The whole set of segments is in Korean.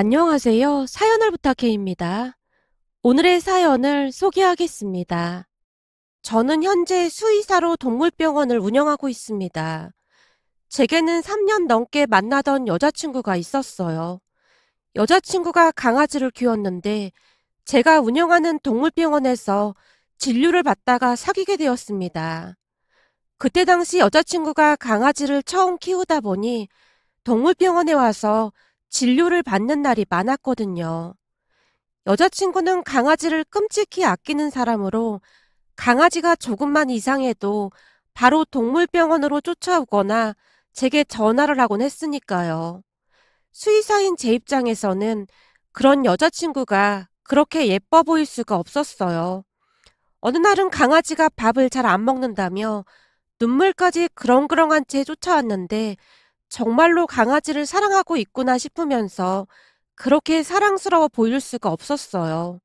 안녕하세요. 사연을 부탁해입니다. 오늘의 사연을 소개하겠습니다. 저는 현재 수의사로 동물병원을 운영하고 있습니다. 제게는 3년 넘게 만나던 여자친구가 있었어요. 여자친구가 강아지를 키웠는데 제가 운영하는 동물병원에서 진료를 받다가 사귀게 되었습니다. 그때 당시 여자친구가 강아지를 처음 키우다 보니 동물병원에 와서 진료를 받는 날이 많았거든요. 여자친구는 강아지를 끔찍히 아끼는 사람으로 강아지가 조금만 이상해도 바로 동물병원으로 쫓아오거나 제게 전화를 하곤 했으니까요. 수의사인 제 입장에서는 그런 여자친구가 그렇게 예뻐 보일 수가 없었어요. 어느 날은 강아지가 밥을 잘 안 먹는다며 눈물까지 그렁그렁한 채 쫓아왔는데 정말로 강아지를 사랑하고 있구나 싶으면서 그렇게 사랑스러워 보일 수가 없었어요.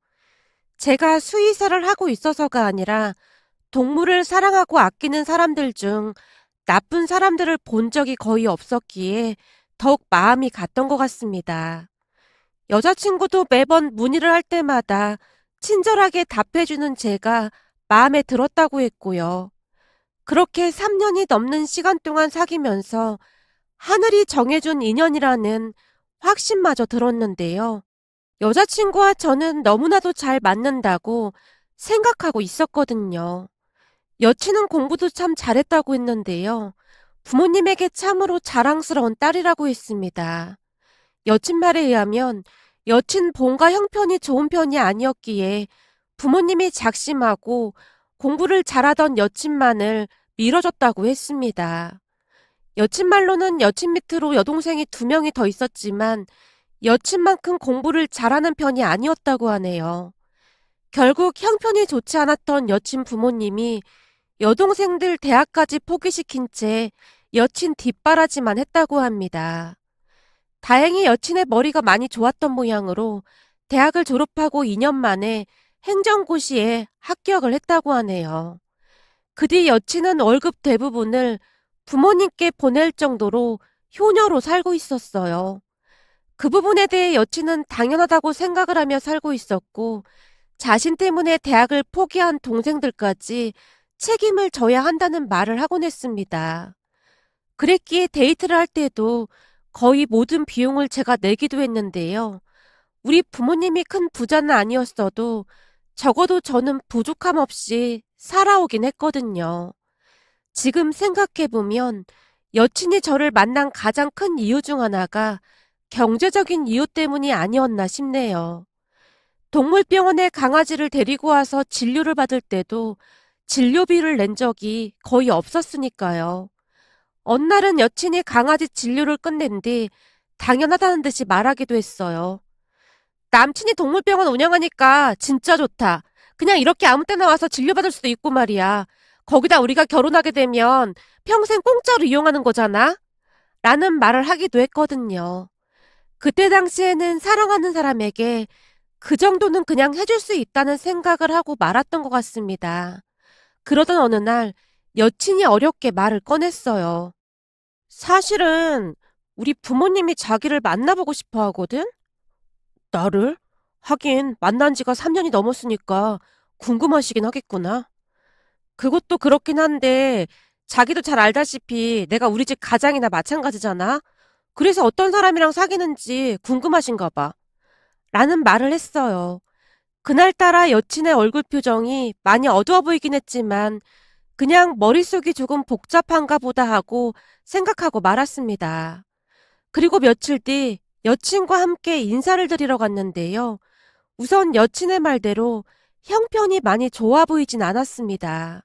제가 수의사를 하고 있어서가 아니라 동물을 사랑하고 아끼는 사람들 중 나쁜 사람들을 본 적이 거의 없었기에 더욱 마음이 갔던 것 같습니다. 여자친구도 매번 문의를 할 때마다 친절하게 답해주는 제가 마음에 들었다고 했고요. 그렇게 3년이 넘는 시간 동안 사귀면서 하늘이 정해준 인연이라는 확신마저 들었는데요. 여자친구와 저는 너무나도 잘 맞는다고 생각하고 있었거든요. 여친은 공부도 참 잘했다고 했는데요. 부모님에게 참으로 자랑스러운 딸이라고 했습니다. 여친 말에 의하면 여친 본가 형편이 좋은 편이 아니었기에 부모님이 작심하고 공부를 잘하던 여친만을 밀어줬다고 했습니다. 여친 말로는 여친 밑으로 여동생이 2명이 더 있었지만 여친만큼 공부를 잘하는 편이 아니었다고 하네요. 결국 형편이 좋지 않았던 여친 부모님이 여동생들 대학까지 포기시킨 채 여친 뒷바라지만 했다고 합니다. 다행히 여친의 머리가 많이 좋았던 모양으로 대학을 졸업하고 2년 만에 행정고시에 합격을 했다고 하네요. 그 뒤 여친은 월급 대부분을 부모님께 보낼 정도로 효녀로 살고 있었어요. 그 부분에 대해 여친은 당연하다고 생각을 하며 살고 있었고 자신 때문에 대학을 포기한 동생들까지 책임을 져야 한다는 말을 하곤 했습니다. 그랬기에 데이트를 할 때도 거의 모든 비용을 제가 내기도 했는데요. 우리 부모님이 큰 부자는 아니었어도 적어도 저는 부족함 없이 살아오긴 했거든요. 지금 생각해보면 여친이 저를 만난 가장 큰 이유 중 하나가 경제적인 이유 때문이 아니었나 싶네요. 동물병원에 강아지를 데리고 와서 진료를 받을 때도 진료비를 낸 적이 거의 없었으니까요. 어느 날은 여친이 강아지 진료를 끝낸 뒤 당연하다는 듯이 말하기도 했어요. 남친이 동물병원 운영하니까 진짜 좋다. 그냥 이렇게 아무 때나 와서 진료받을 수도 있고 말이야. 거기다 우리가 결혼하게 되면 평생 공짜로 이용하는 거잖아? 라는 말을 하기도 했거든요. 그때 당시에는 사랑하는 사람에게 그 정도는 그냥 해줄 수 있다는 생각을 하고 말았던 것 같습니다. 그러던 어느 날 여친이 어렵게 말을 꺼냈어요. 사실은 우리 부모님이 자기를 만나보고 싶어 하거든? 나를? 하긴 만난 지가 3년이 넘었으니까 궁금하시긴 하겠구나. 그것도 그렇긴 한데 자기도 잘 알다시피 내가 우리 집 가장이나 마찬가지잖아. 그래서 어떤 사람이랑 사귀는지 궁금하신가 봐. 라는 말을 했어요. 그날따라 여친의 얼굴 표정이 많이 어두워 보이긴 했지만 그냥 머릿속이 조금 복잡한가 보다 하고 생각하고 말았습니다. 그리고 며칠 뒤 여친과 함께 인사를 드리러 갔는데요. 우선 여친의 말대로 형편이 많이 좋아 보이진 않았습니다.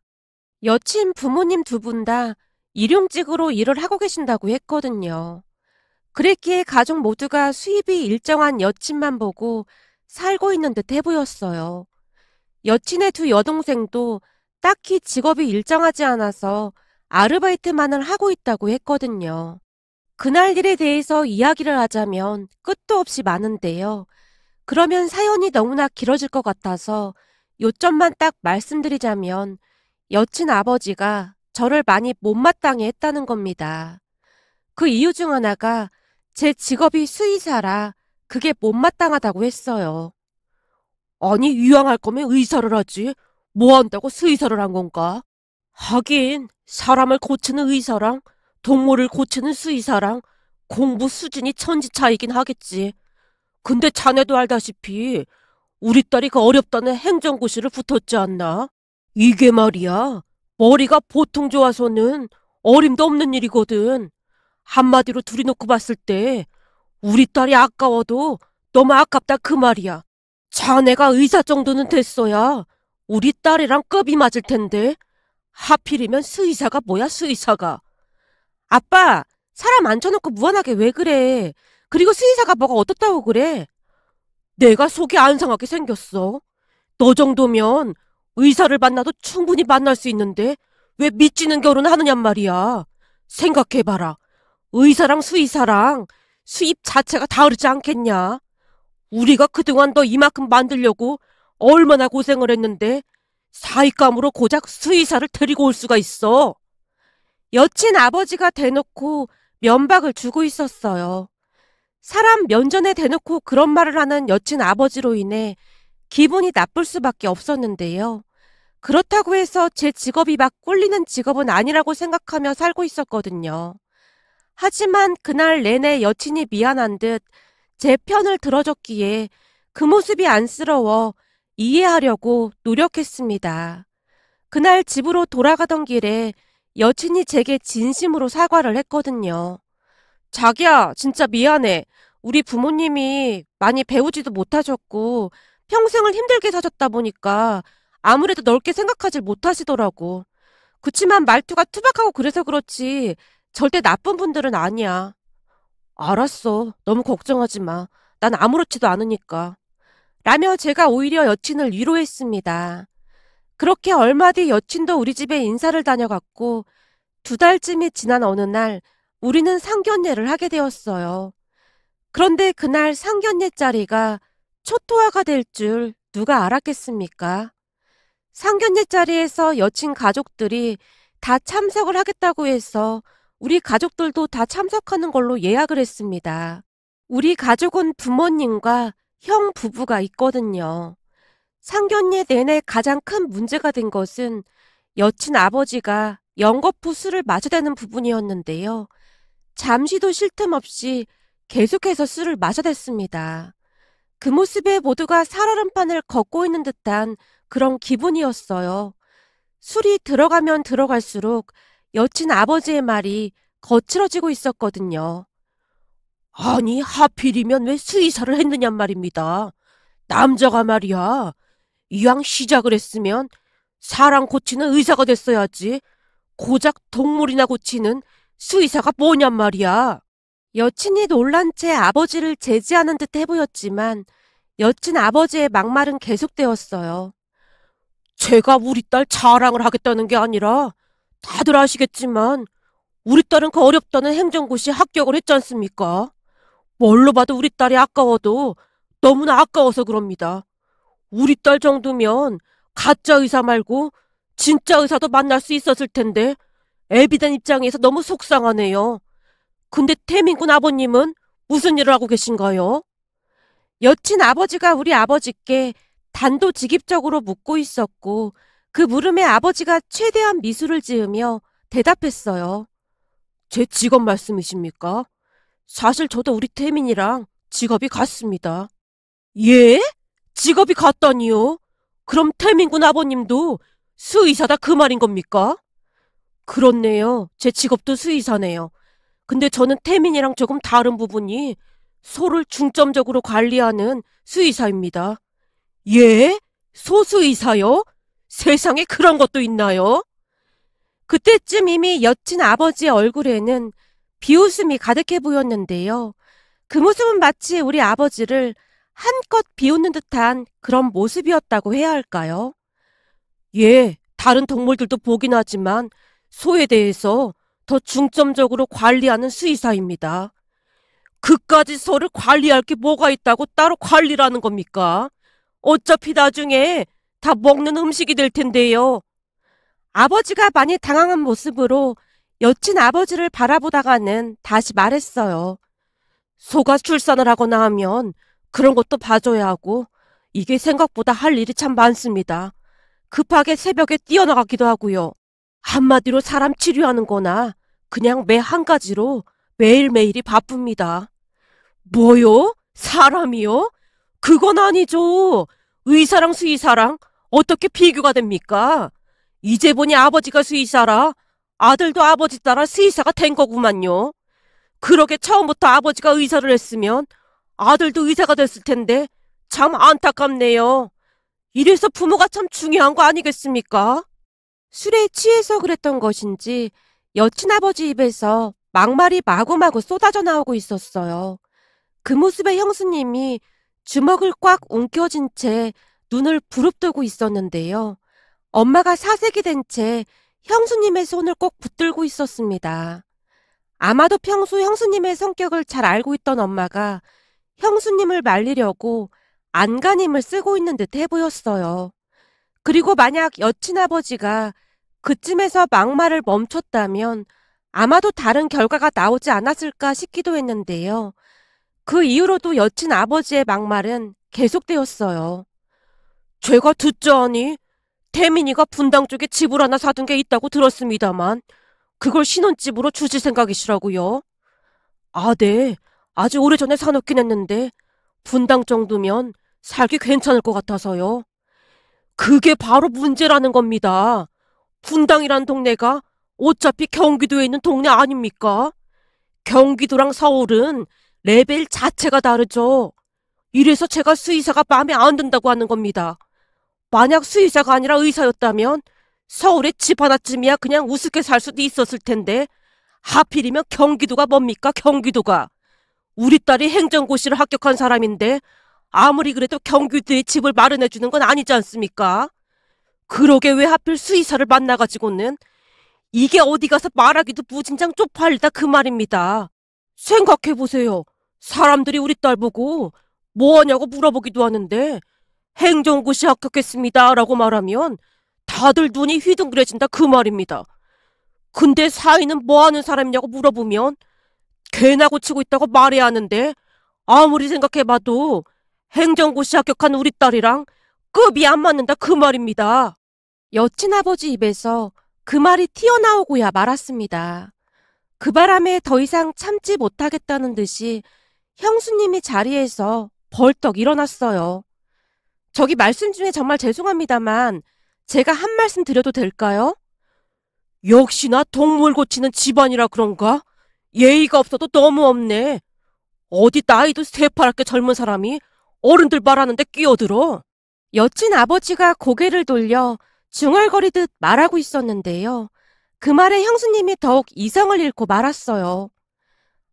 여친 부모님 2분 다 일용직으로 일을 하고 계신다고 했거든요. 그랬기에 가족 모두가 수입이 일정한 여친만 보고 살고 있는 듯 해 보였어요. 여친의 2 여동생도 딱히 직업이 일정하지 않아서 아르바이트만을 하고 있다고 했거든요. 그날 일에 대해서 이야기를 하자면 끝도 없이 많은데요. 그러면 사연이 너무나 길어질 것 같아서 요점만 딱 말씀드리자면 여친 아버지가 저를 많이 못마땅해 했다는 겁니다. 그 이유 중 하나가 제 직업이 수의사라 그게 못마땅하다고 했어요. 아니, 이왕할 거면 의사를 하지. 뭐 한다고 수의사를 한 건가? 하긴 사람을 고치는 의사랑 동물을 고치는 수의사랑 공부 수준이 천지 차이긴 하겠지. 근데 자네도 알다시피 우리 딸이 그 어렵다는 행정고시를 붙었지 않나? 이게 말이야. 머리가 보통 좋아서는 어림도 없는 일이거든. 한마디로 둘이 놓고 봤을 때 우리 딸이 아까워도 너무 아깝다 그 말이야. 자네가 의사 정도는 됐어야 우리 딸이랑 급이 맞을 텐데. 하필이면 수의사가 뭐야, 수의사가. 아빠, 사람 앉혀놓고 무한하게 왜 그래? 그리고 수의사가 뭐가 어떻다고 그래? 내가 속이 안 상하게 생겼어. 너 정도면 의사를 만나도 충분히 만날 수 있는데 왜 미치는 결혼을 하느냔 말이야. 생각해봐라. 의사랑 수의사랑 수입 자체가 다르지 않겠냐? 우리가 그동안 너 이만큼 만들려고 얼마나 고생을 했는데 사익감으로 고작 수의사를 데리고 올 수가 있어. 여친 아버지가 대놓고 면박을 주고 있었어요. 사람 면전에 대놓고 그런 말을 하는 여친 아버지로 인해 기분이 나쁠 수밖에 없었는데요. 그렇다고 해서 제 직업이 막 꿀리는 직업은 아니라고 생각하며 살고 있었거든요. 하지만 그날 내내 여친이 미안한 듯 제 편을 들어줬기에 그 모습이 안쓰러워 이해하려고 노력했습니다. 그날 집으로 돌아가던 길에 여친이 제게 진심으로 사과를 했거든요. 자기야, 진짜 미안해. 우리 부모님이 많이 배우지도 못하셨고 평생을 힘들게 사셨다 보니까 아무래도 넓게 생각하질 못하시더라고. 그치만 말투가 투박하고 그래서 그렇지 절대 나쁜 분들은 아니야. 알았어. 너무 걱정하지 마. 난 아무렇지도 않으니까. 라며 제가 오히려 여친을 위로했습니다. 그렇게 얼마 뒤 여친도 우리 집에 인사를 다녀갔고 2달쯤이 지난 어느 날 우리는 상견례를 하게 되었어요. 그런데 그날 상견례 자리가 초토화가 될 줄 누가 알았겠습니까? 상견례 자리에서 여친 가족들이 다 참석을 하겠다고 해서 우리 가족들도 다 참석하는 걸로 예약을 했습니다. 우리 가족은 부모님과 형 부부가 있거든요. 상견례 내내 가장 큰 문제가 된 것은 여친 아버지가 연거푸 술을 마셔대는 부분이었는데요. 잠시도 쉴 틈 없이 계속해서 술을 마셔댔습니다. 그 모습에 모두가 살얼음판을 걷고 있는 듯한 그런 기분이었어요. 술이 들어가면 들어갈수록 여친 아버지의 말이 거칠어지고 있었거든요. 아니, 하필이면 왜 수의사를 했느냔 말입니다. 남자가 말이야. 이왕 시작을 했으면 사람 고치는 의사가 됐어야지. 고작 동물이나 고치는 수의사가 뭐냔 말이야. 여친이 놀란 채 아버지를 제지하는 듯 해보였지만 여친 아버지의 막말은 계속되었어요. 제가 우리 딸 자랑을 하겠다는 게 아니라 다들 아시겠지만 우리 딸은 그 어렵다는 행정고시 합격을 했지 않습니까? 뭘로 봐도 우리 딸이 아까워도 너무나 아까워서 그럽니다. 우리 딸 정도면 가짜 의사 말고 진짜 의사도 만날 수 있었을 텐데 애비된 입장에서 너무 속상하네요. 근데 태민군 아버님은 무슨 일을 하고 계신가요? 여친 아버지가 우리 아버지께 단도직입적으로 묻고 있었고 그 물음에 아버지가 최대한 미소를 지으며 대답했어요. 제 직업 말씀이십니까? 사실 저도 우리 태민이랑 직업이 같습니다. 예? 직업이 같다니요? 그럼 태민군 아버님도 수의사다 그 말인 겁니까? 그렇네요. 제 직업도 수의사네요. 근데 저는 태민이랑 조금 다른 부분이 소를 중점적으로 관리하는 수의사입니다. 예? 소수의사요? 세상에 그런 것도 있나요? 그때쯤 이미 여친 아버지의 얼굴에는 비웃음이 가득해 보였는데요. 그 모습은 마치 우리 아버지를 한껏 비웃는 듯한 그런 모습이었다고 해야 할까요? 예, 다른 동물들도 보긴 하지만 소에 대해서 더 중점적으로 관리하는 수의사입니다. 그까지 소를 관리할 게 뭐가 있다고 따로 관리를 하는 겁니까? 어차피 나중에 다 먹는 음식이 될 텐데요. 아버지가 많이 당황한 모습으로 여친 아버지를 바라보다가는 다시 말했어요. 소가 출산을 하거나 하면 그런 것도 봐줘야 하고 이게 생각보다 할 일이 참 많습니다. 급하게 새벽에 뛰어나가기도 하고요. 한마디로 사람 치료하는 거나 그냥 매 한 가지로 매일매일이 바쁩니다. 뭐요? 사람이요? 그건 아니죠. 의사랑 수의사랑 어떻게 비교가 됩니까? 이제 보니 아버지가 수의사라 아들도 아버지 따라 수의사가 된 거구만요. 그러게 처음부터 아버지가 의사를 했으면 아들도 의사가 됐을 텐데 참 안타깝네요. 이래서 부모가 참 중요한 거 아니겠습니까? 술에 취해서 그랬던 것인지 여친 아버지 입에서 막말이 마구마구 쏟아져 나오고 있었어요. 그 모습에 형수님이 주먹을 꽉 움켜쥔 채 눈을 부릅뜨고 있었는데요. 엄마가 사색이 된 채 형수님의 손을 꼭 붙들고 있었습니다. 아마도 평소 형수님의 성격을 잘 알고 있던 엄마가 형수님을 말리려고 안간힘을 쓰고 있는 듯 해 보였어요. 그리고 만약 여친 아버지가 그쯤에서 막말을 멈췄다면 아마도 다른 결과가 나오지 않았을까 싶기도 했는데요. 그 이후로도 여친 아버지의 막말은 계속되었어요. 제가 듣자하니 태민이가 분당 쪽에 집을 하나 사둔 게 있다고 들었습니다만 그걸 신혼집으로 주실 생각이시라고요? 아, 네. 아주 오래전에 사놓긴 했는데 분당 정도면 살기 괜찮을 것 같아서요. 그게 바로 문제라는 겁니다. 분당이란 동네가 어차피 경기도에 있는 동네 아닙니까? 경기도랑 서울은 레벨 자체가 다르죠. 이래서 제가 수의사가 마음에 안 든다고 하는 겁니다. 만약 수의사가 아니라 의사였다면 서울에 집 하나쯤이야 그냥 우습게 살 수도 있었을 텐데 하필이면 경기도가 뭡니까 경기도가. 우리 딸이 행정고시를 합격한 사람인데 아무리 그래도 경기도에 집을 마련해주는 건 아니지 않습니까? 그러게 왜 하필 수의사를 만나가지고는 이게 어디 가서 말하기도 무진장 쪽팔리다 그 말입니다. 생각해보세요. 사람들이 우리 딸 보고 뭐하냐고 물어보기도 하는데 행정고시 합격했습니다 라고 말하면 다들 눈이 휘둥그레진다 그 말입니다. 근데 사위는 뭐하는 사람이냐고 물어보면 개나 고치고 있다고 말해야 하는데 아무리 생각해봐도 행정고시 합격한 우리 딸이랑 급이 안 맞는다 그 말입니다. 여친 아버지 입에서 그 말이 튀어나오고야 말았습니다. 그 바람에 더 이상 참지 못하겠다는 듯이 형수님이 자리에서 벌떡 일어났어요. 저기 말씀 중에 정말 죄송합니다만 제가 한 말씀 드려도 될까요? 역시나 동물 고치는 집안이라 그런가? 예의가 없어도 너무 없네. 어디 나이도 새파랗게 젊은 사람이 어른들 말하는데 끼어들어. 여친 아버지가 고개를 돌려 중얼거리듯 말하고 있었는데요. 그 말에 형수님이 더욱 이성을 잃고 말았어요.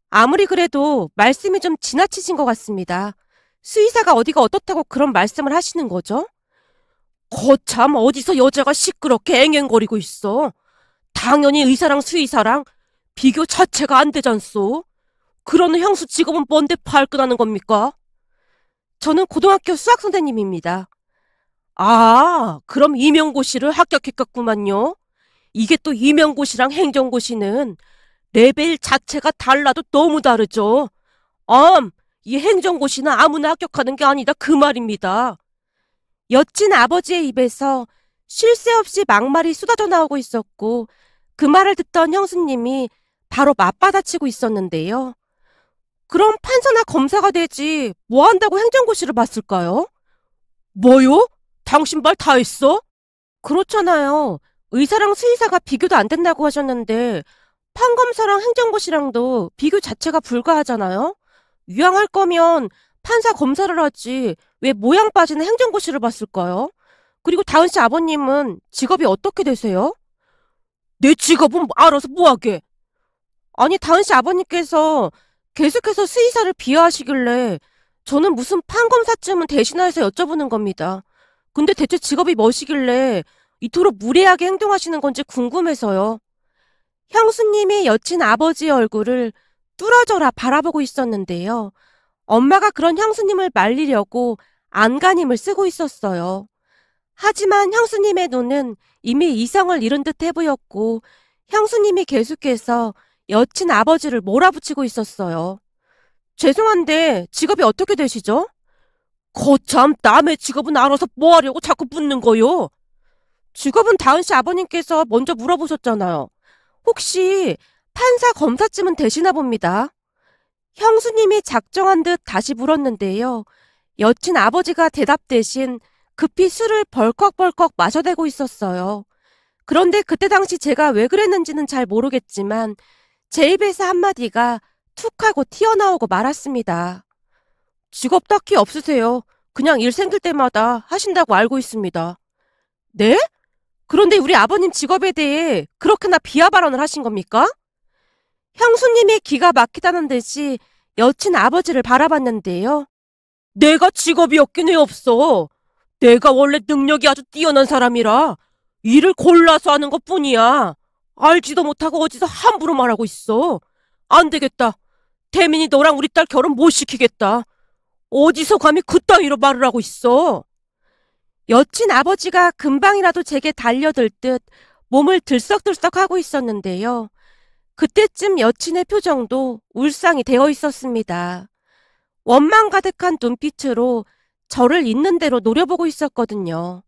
아무리 그래도 말씀이 좀 지나치신 것 같습니다. 수의사가 어디가 어떻다고 그런 말씀을 하시는 거죠? 거참 어디서 여자가 시끄럽게 앵앵거리고 있어. 당연히 의사랑 수의사랑 비교 자체가 안 되잖소. 그러는 형수 직업은 뭔데 발끈하는 겁니까? 저는 고등학교 수학 선생님입니다. 아, 그럼 임용고시를 합격했겠구만요. 이게 또 임용고시랑 행정고시는 레벨 자체가 달라도 너무 다르죠. 이 행정고시는 아무나 합격하는 게 아니다 그 말입니다. 여친 아버지의 입에서 쉴 새 없이 막말이 쏟아져 나오고 있었고 그 말을 듣던 형수님이 바로 맞받아치고 있었는데요. 그럼 판사나 검사가 되지 뭐 한다고 행정고시를 봤을까요? 뭐요? 당신 말 다 했어? 그렇잖아요. 의사랑 수의사가 비교도 안 된다고 하셨는데 판검사랑 행정고시랑도 비교 자체가 불가하잖아요. 유양할 거면 판사 검사를 하지 왜 모양 빠지는 행정고시를 봤을까요? 그리고 다은 씨 아버님은 직업이 어떻게 되세요? 내 직업은 알아서 뭐하게. 아니 다은 씨 아버님께서 계속해서 수의사를 비하하시길래 저는 무슨 판검사쯤은 대신해서 여쭤보는 겁니다. 근데 대체 직업이 뭐시길래 이토록 무례하게 행동하시는 건지 궁금해서요. 형수님이 여친 아버지의 얼굴을 뚫어져라 바라보고 있었는데요. 엄마가 그런 형수님을 말리려고 안간힘을 쓰고 있었어요. 하지만 형수님의 눈은 이미 이성을 잃은 듯 해보였고 형수님이 계속해서 여친 아버지를 몰아붙이고 있었어요. 죄송한데 직업이 어떻게 되시죠? 거참 남의 직업은 알아서 뭐 하려고 자꾸 묻는 거요? 직업은 다은 씨 아버님께서 먼저 물어보셨잖아요. 혹시 판사 검사쯤은 되시나 봅니다. 형수님이 작정한 듯 다시 물었는데요. 여친 아버지가 대답 대신 급히 술을 벌컥벌컥 마셔대고 있었어요. 그런데 그때 당시 제가 왜 그랬는지는 잘 모르겠지만 제 입에서 한마디가 툭 하고 튀어나오고 말았습니다. 직업 딱히 없으세요. 그냥 일 생길 때마다 하신다고 알고 있습니다. 네? 그런데 우리 아버님 직업에 대해 그렇게나 비하 발언을 하신 겁니까? 형수님이 기가 막히다는 듯이 여친 아버지를 바라봤는데요. 내가 직업이 없긴 해 없어. 내가 원래 능력이 아주 뛰어난 사람이라 일을 골라서 하는 것뿐이야. 알지도 못하고 어디서 함부로 말하고 있어. 안 되겠다. 태민이 너랑 우리 딸 결혼 못 시키겠다. 어디서 감히 그따위로 말을 하고 있어. 여친 아버지가 금방이라도 제게 달려들 듯 몸을 들썩들썩 하고 있었는데요. 그때쯤 여친의 표정도 울상이 되어 있었습니다. 원망 가득한 눈빛으로 저를 있는 대로 노려보고 있었거든요.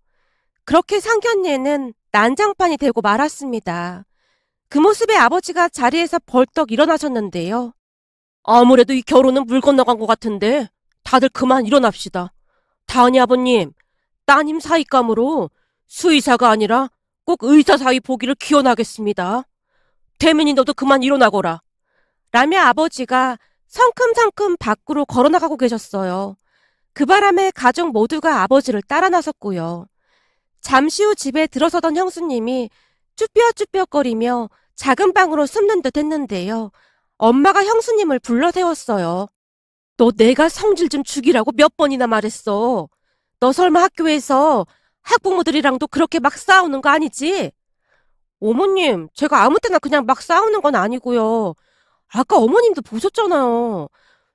그렇게 상견례는 난장판이 되고 말았습니다. 그 모습에 아버지가 자리에서 벌떡 일어나셨는데요. 아무래도 이 결혼은 물 건너간 것 같은데 다들 그만 일어납시다. 다은이 아버님, 따님 사위감으로 수의사가 아니라 꼭 의사 사위 보기를 기원하겠습니다. 태민이 너도 그만 일어나거라. 라며 아버지가 성큼성큼 밖으로 걸어나가고 계셨어요. 그 바람에 가족 모두가 아버지를 따라 나섰고요. 잠시 후 집에 들어서던 형수님이 쭈뼛쭈뼛거리며 작은 방으로 숨는 듯 했는데요. 엄마가 형수님을 불러 세웠어요. 너 내가 성질 좀 죽이라고 몇 번이나 말했어. 너 설마 학교에서 학부모들이랑도 그렇게 막 싸우는 거 아니지? 어머님, 제가 아무 때나 그냥 막 싸우는 건 아니고요. 아까 어머님도 보셨잖아요.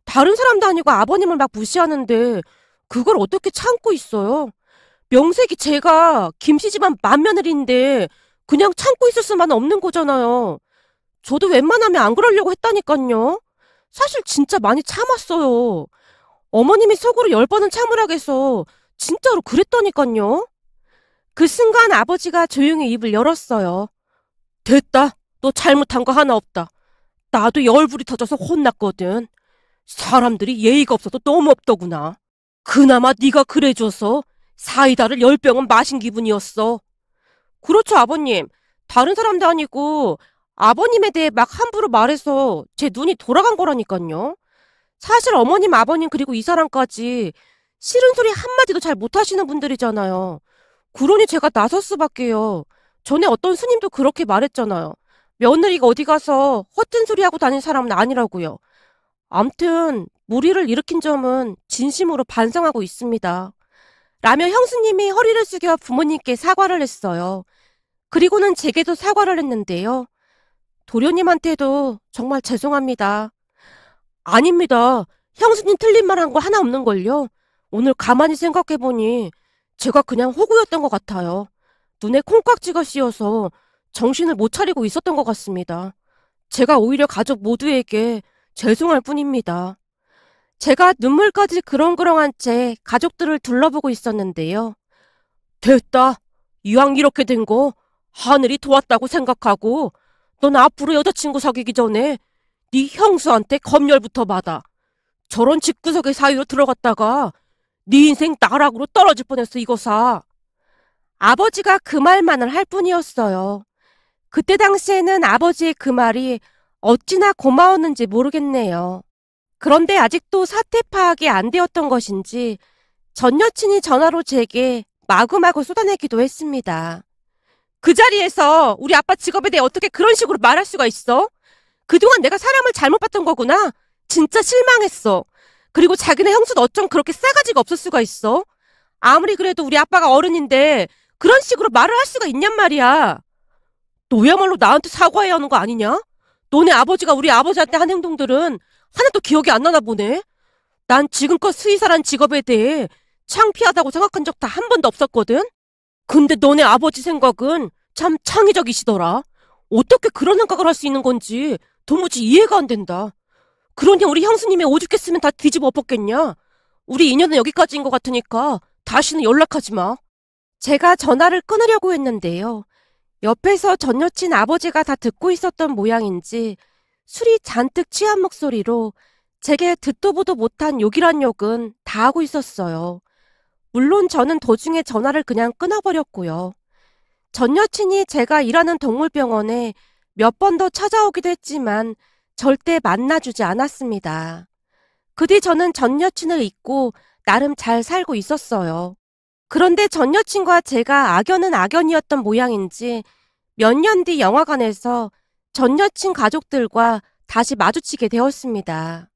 다른 사람도 아니고 아버님을 막 무시하는데 그걸 어떻게 참고 있어요? 명색이 제가 김씨 집안 맏며느리인데 그냥 참고 있을 수만 없는 거잖아요. 저도 웬만하면 안 그러려고 했다니까요. 사실 진짜 많이 참았어요. 어머님이 속으로 10번은 참으라겠어. 진짜로 그랬다니까요. 그 순간 아버지가 조용히 입을 열었어요. 됐다. 너 잘못한 거 하나 없다. 나도 열불이 터져서 혼났거든. 사람들이 예의가 없어서 너무 없더구나. 그나마 네가 그래줘서 사이다를 10병은 마신 기분이었어. 그렇죠, 아버님. 다른 사람도 아니고 아버님에 대해 막 함부로 말해서 제 눈이 돌아간 거라니까요. 사실 어머님, 아버님 그리고 이 사람까지 싫은 소리 한마디도 잘 못하시는 분들이잖아요. 그러니 제가 나설 수밖에요. 전에 어떤 스님도 그렇게 말했잖아요. 며느리가 어디 가서 허튼 소리 하고 다닌 사람은 아니라고요. 암튼 무리를 일으킨 점은 진심으로 반성하고 있습니다. 라며 형수님이 허리를 숙여 부모님께 사과를 했어요. 그리고는 제게도 사과를 했는데요. 도련님한테도 정말 죄송합니다. 아닙니다. 형수님 틀린 말 한 거 하나 없는걸요. 오늘 가만히 생각해보니 제가 그냥 호구였던 것 같아요. 눈에 콩깍지가 씌어서 정신을 못 차리고 있었던 것 같습니다. 제가 오히려 가족 모두에게 죄송할 뿐입니다. 제가 눈물까지 그렁그렁한 채 가족들을 둘러보고 있었는데요. 됐다. 이왕 이렇게 된 거 하늘이 도왔다고 생각하고 넌 앞으로 여자친구 사귀기 전에 네 형수한테 검열부터 받아. 저런 집구석의 사이로 들어갔다가 네 인생 나락으로 떨어질 뻔했어 이거사. 아버지가 그 말만을 할 뿐이었어요. 그때 당시에는 아버지의 그 말이 어찌나 고마웠는지 모르겠네요. 그런데 아직도 사태 파악이 안 되었던 것인지 전 여친이 전화로 제게 마구마구 쏟아내기도 했습니다. 그 자리에서 우리 아빠 직업에 대해 어떻게 그런 식으로 말할 수가 있어? 그동안 내가 사람을 잘못 봤던 거구나. 진짜 실망했어. 그리고 자기네 형수는 어쩜 그렇게 싸가지가 없을 수가 있어? 아무리 그래도 우리 아빠가 어른인데 그런 식으로 말을 할 수가 있냔 말이야. 너야말로 나한테 사과해야 하는 거 아니냐? 너네 아버지가 우리 아버지한테 한 행동들은 하나도 기억이 안 나나 보네. 난 지금껏 수의사란 직업에 대해 창피하다고 생각한 적 다 한 번도 없었거든. 근데 너네 아버지 생각은 참 창의적이시더라. 어떻게 그런 생각을 할 수 있는 건지 도무지 이해가 안 된다. 그러니 우리 형수님이 오죽했으면 다 뒤집어 엎었겠냐? 우리 인연은 여기까지인 것 같으니까 다시는 연락하지 마. 제가 전화를 끊으려고 했는데요. 옆에서 전 여친 아버지가 다 듣고 있었던 모양인지 술이 잔뜩 취한 목소리로 제게 듣도 보도 못한 욕이란 욕은 다 하고 있었어요. 물론 저는 도중에 전화를 그냥 끊어버렸고요. 전 여친이 제가 일하는 동물병원에 몇 번 더 찾아오기도 했지만 절대 만나주지 않았습니다. 그 뒤 저는 전 여친을 잊고 나름 잘 살고 있었어요. 그런데 전 여친과 제가 악연은 악연이었던 모양인지 몇 년 뒤 영화관에서 전 여친 가족들과 다시 마주치게 되었습니다.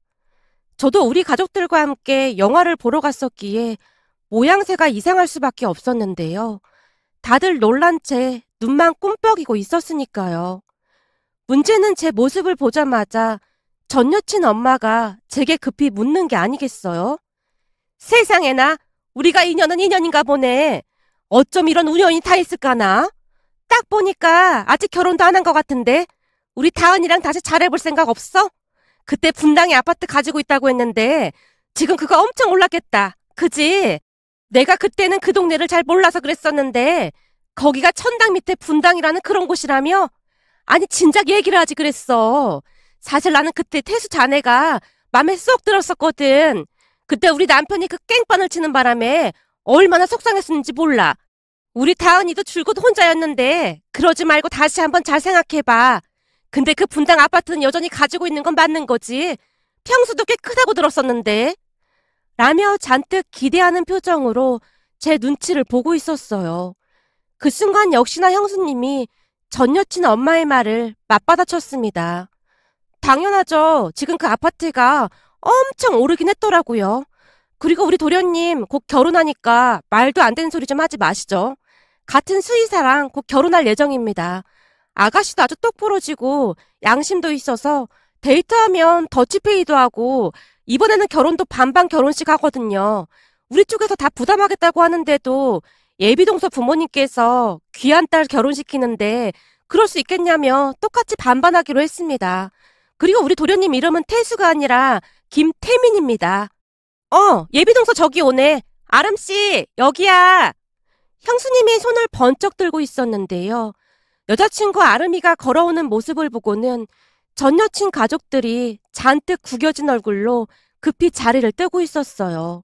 저도 우리 가족들과 함께 영화를 보러 갔었기에 모양새가 이상할 수밖에 없었는데요. 다들 놀란 채 눈만 꿈뻑이고 있었으니까요. 문제는 제 모습을 보자마자 전 여친 엄마가 제게 급히 묻는 게 아니겠어요? 세상에나, 우리가 인연은 인연인가 보네. 어쩜 이런 우연이 다 있을까나? 딱 보니까 아직 결혼도 안 한 것 같은데 우리 다은이랑 다시 잘해볼 생각 없어? 그때 분당에 아파트 가지고 있다고 했는데 지금 그거 엄청 올랐겠다. 그지? 내가 그때는 그 동네를 잘 몰라서 그랬었는데 거기가 천당 밑에 분당이라는 그런 곳이라며? 아니 진작 얘기를 하지 그랬어. 사실 나는 그때 태수 자네가 맘에 쏙 들었었거든. 그때 우리 남편이 그 깽판을 치는 바람에 얼마나 속상했었는지 몰라. 우리 다은이도 줄곧 혼자였는데 그러지 말고 다시 한번 잘 생각해봐. 근데 그 분당 아파트는 여전히 가지고 있는 건 맞는 거지. 평수도 꽤 크다고 들었었는데. 라며 잔뜩 기대하는 표정으로 제 눈치를 보고 있었어요. 그 순간 역시나 형수님이 전 여친 엄마의 말을 맞받아쳤습니다. 당연하죠. 지금 그 아파트가 엄청 오르긴 했더라고요. 그리고 우리 도련님 곧 결혼하니까 말도 안 되는 소리 좀 하지 마시죠. 같은 수의사랑 곧 결혼할 예정입니다. 아가씨도 아주 똑부러지고 양심도 있어서 데이트하면 더치페이도 하고 이번에는 결혼도 반반 결혼식 하거든요. 우리 쪽에서 다 부담하겠다고 하는데도 예비동서 부모님께서 귀한 딸 결혼시키는데 그럴 수 있겠냐며 똑같이 반반하기로 했습니다. 그리고 우리 도련님 이름은 태수가 아니라 김태민입니다. 예비동서 저기 오네. 아름씨, 여기야. 형수님이 손을 번쩍 들고 있었는데요. 여자친구 아름이가 걸어오는 모습을 보고는 전 여친 가족들이 잔뜩 구겨진 얼굴로 급히 자리를 뜨고 있었어요.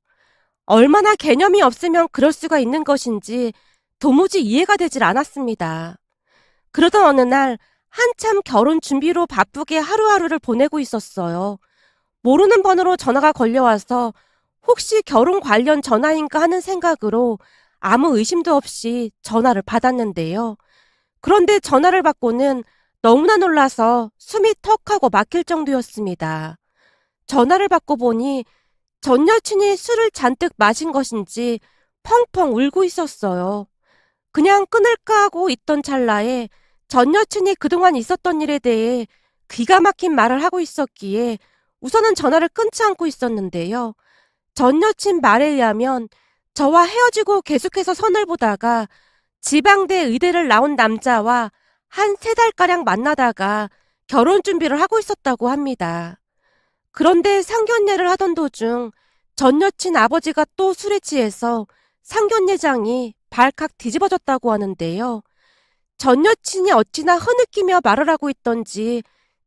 얼마나 개념이 없으면 그럴 수가 있는 것인지 도무지 이해가 되질 않았습니다. 그러던 어느 날 한참 결혼 준비로 바쁘게 하루하루를 보내고 있었어요. 모르는 번호로 전화가 걸려와서 혹시 결혼 관련 전화인가 하는 생각으로 아무 의심도 없이 전화를 받았는데요. 그런데 전화를 받고는 너무나 놀라서 숨이 턱하고 막힐 정도였습니다. 전화를 받고 보니 전 여친이 술을 잔뜩 마신 것인지 펑펑 울고 있었어요. 그냥 끊을까 하고 있던 찰나에 전 여친이 그동안 있었던 일에 대해 기가 막힌 말을 하고 있었기에 우선은 전화를 끊지 않고 있었는데요. 전 여친 말에 의하면 저와 헤어지고 계속해서 선을 보다가 지방대 의대를 나온 남자와 한 3달가량 만나다가 결혼 준비를 하고 있었다고 합니다. 그런데 상견례를 하던 도중 전 여친 아버지가 또 술에 취해서 상견례장이 발칵 뒤집어졌다고 하는데요. 전 여친이 어찌나 흐느끼며 말을 하고 있던지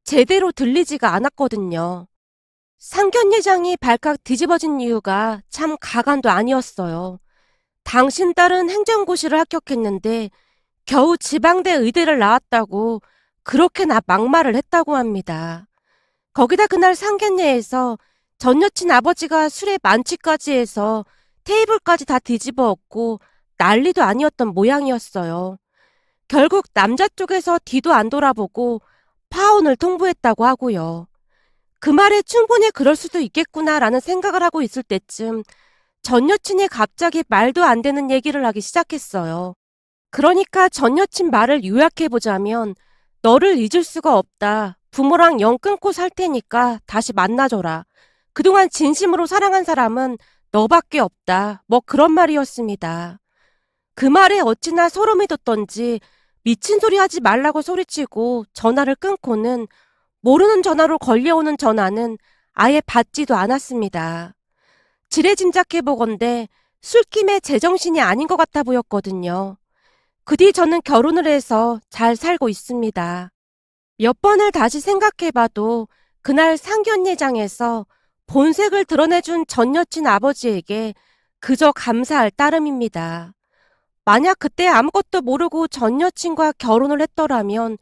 제대로 들리지가 않았거든요. 상견례장이 발칵 뒤집어진 이유가 참 가관도 아니었어요. 당신 딸은 행정고시를 합격했는데 겨우 지방대 의대를 나왔다고 그렇게나 막말을 했다고 합니다. 거기다 그날 상견례에서 전 여친 아버지가 술에 만취까지 해서 테이블까지 다 뒤집어 엎고 난리도 아니었던 모양이었어요. 결국 남자 쪽에서 뒤도 안 돌아보고 파혼을 통보했다고 하고요. 그 말에 충분히 그럴 수도 있겠구나라는 생각을 하고 있을 때쯤 전 여친이 갑자기 말도 안 되는 얘기를 하기 시작했어요. 그러니까 전 여친 말을 요약해보자면 너를 잊을 수가 없다. 부모랑 영 끊고 살 테니까 다시 만나줘라. 그동안 진심으로 사랑한 사람은 너밖에 없다. 뭐 그런 말이었습니다. 그 말에 어찌나 소름이 돋던지 미친 소리 하지 말라고 소리치고 전화를 끊고는 모르는 전화로 걸려오는 전화는 아예 받지도 않았습니다. 지레짐작해보건대 술김에 제정신이 아닌 것 같아 보였거든요. 그 뒤 저는 결혼을 해서 잘 살고 있습니다. 몇 번을 다시 생각해봐도 그날 상견례장에서 본색을 드러내준 전 여친 아버지에게 그저 감사할 따름입니다. 만약 그때 아무것도 모르고 전 여친과 결혼을 했더라면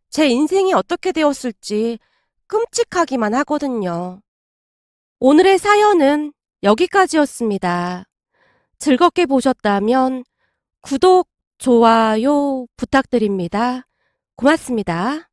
제 인생이 어떻게 되었을지 끔찍하기만 하거든요. 오늘의 사연은 여기까지였습니다. 즐겁게 보셨다면 구독, 좋아요 부탁드립니다. 고맙습니다.